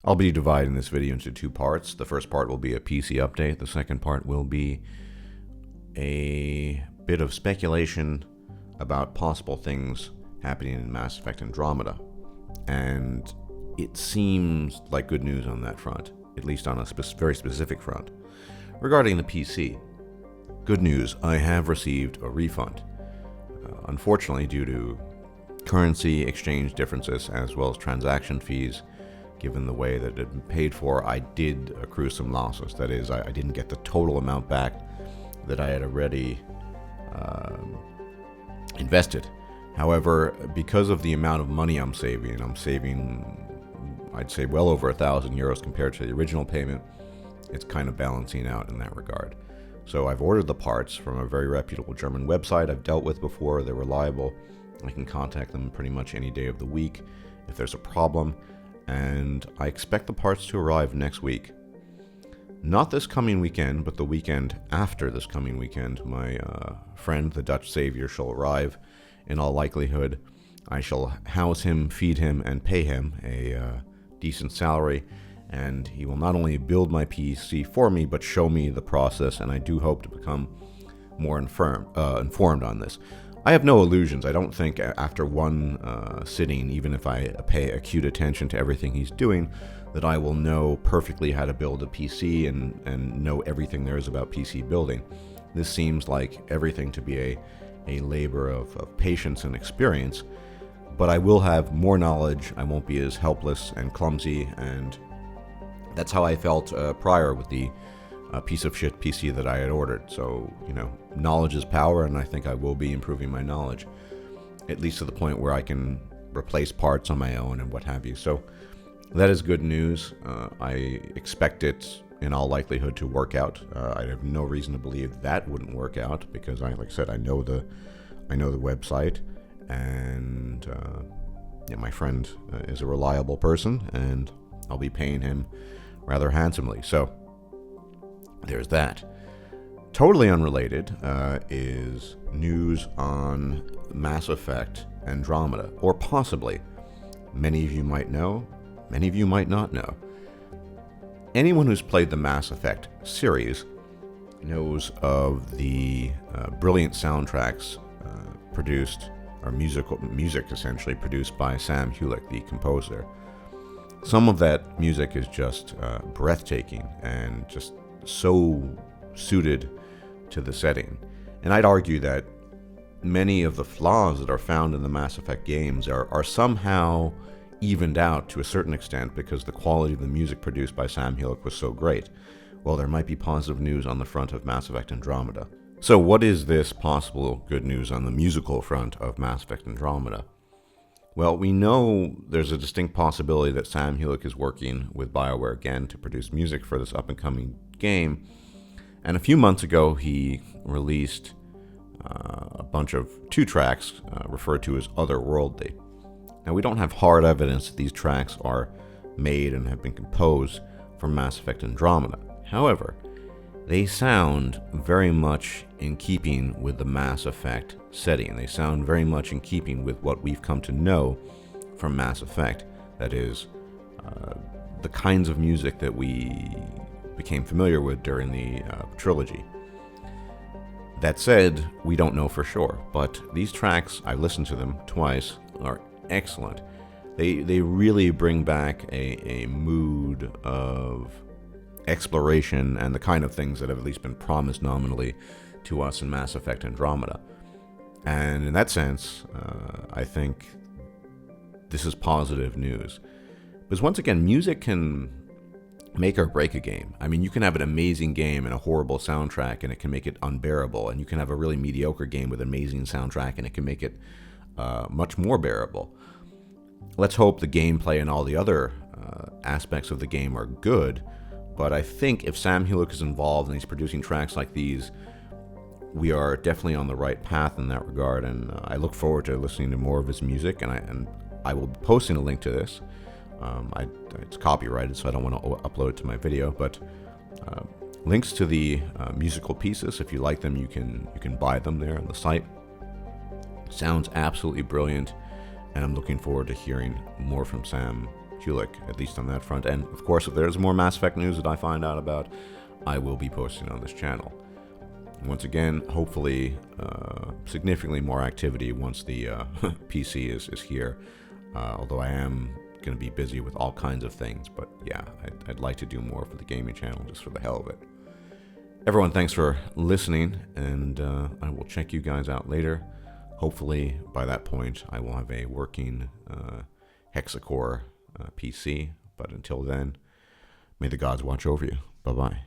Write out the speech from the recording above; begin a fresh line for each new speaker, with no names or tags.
I'll be dividing this video into two parts. The first part will be a PC update. The second part will be a bit of speculation about possible things happening in Mass Effect Andromeda. And it seems like good news on that front, at least on a very specific front. Regarding the PC, good news, I have received a refund. Unfortunately, due to currency exchange differences as well as transaction fees, given the way that it had been paid for, I did accrue some losses. That is, I didn't get the total amount back that I had already invested. However, because of the amount of money I'm saving, I'd say well over 1,000 euros compared to the original payment. It's kind of balancing out in that regard. So I've ordered the parts from a very reputable German website I've dealt with before. They're reliable. I can contact them pretty much any day of the week if there's a problem. And I expect the parts to arrive next week. Not this coming weekend, but the weekend after this coming weekend. My friend, the Dutch Savior, shall arrive. In all likelihood, I shall house him, feed him, and pay him a decent salary. And he will not only build my PC for me, but show me the process. And I do hope to become more informed on this. I have no illusions. I don't think after one sitting, even if I pay acute attention to everything he's doing, that I will know perfectly how to build a PC and know everything there is about PC building. This seems like everything to be a labor of patience and experience, but I will have more knowledge. I won't be as helpless and clumsy, and that's how I felt prior with the piece of shit PC that I had ordered. So, knowledge is power, and I think I will be improving my knowledge, at least to the point where I can replace parts on my own and what have you. So that is good news. I expect it in all likelihood to work out. I have no reason to believe that wouldn't work out, because like I said, I know the website, and my friend is a reliable person, and I'll be paying him rather handsomely. So there's that. Totally unrelated is news on Mass Effect Andromeda, or possibly. Many of you might know, many of you might not know. Anyone who's played the Mass Effect series knows of the brilliant soundtracks produced, or music essentially produced by Sam Hulick, the composer. Some of that music is just breathtaking and just so suited to the setting. And I'd argue that many of the flaws that are found in the Mass Effect games are somehow evened out to a certain extent because the quality of the music produced by Sam Hulick was so great. Well, there might be positive news on the front of Mass Effect Andromeda. So what is this possible good news on the musical front of Mass Effect Andromeda? Well, we know there's a distinct possibility that Sam Hulick is working with BioWare again to produce music for this up-and-coming game. And a few months ago, he released a bunch of 2 tracks referred to as otherworldly. Now, we don't have hard evidence that these tracks are made and have been composed for Mass Effect Andromeda. However, they sound very much in keeping with the Mass Effect setting. They sound very much in keeping with what we've come to know from Mass Effect. That is, the kinds of music that we became familiar with during the trilogy. That said, we don't know for sure, but these tracks, I've listened to them twice, are excellent. They really bring back a mood of exploration and the kind of things that have at least been promised nominally to us in Mass Effect Andromeda. And in that sense, I think this is positive news. Because once again, music can make or break a game. I mean, you can have an amazing game and a horrible soundtrack, and it can make it unbearable. And you can have a really mediocre game with an amazing soundtrack, and it can make it much more bearable. Let's hope the gameplay and all the other aspects of the game are good. But I think if Sam Hulick is involved and he's producing tracks like these, we are definitely on the right path in that regard. And I look forward to listening to more of his music. And I will be posting a link to this. It's copyrighted, so I don't want to upload it to my video. But links to the musical pieces, if you like them, you can buy them there on the site. Sounds absolutely brilliant, and I'm looking forward to hearing more from Sam Hulick, at least on that front. And of course, if there's more Mass Effect news that I find out about, I will be posting on this channel. Once again, hopefully significantly more activity once the PC is here, although I am going to be busy with all kinds of things. But yeah, I'd like to do more for the gaming channel just for the hell of it. Everyone, thanks for listening, and I will check you guys out later. Hopefully by that point I will have a working hexacore PC, but until then, may the gods watch over you. Bye-bye.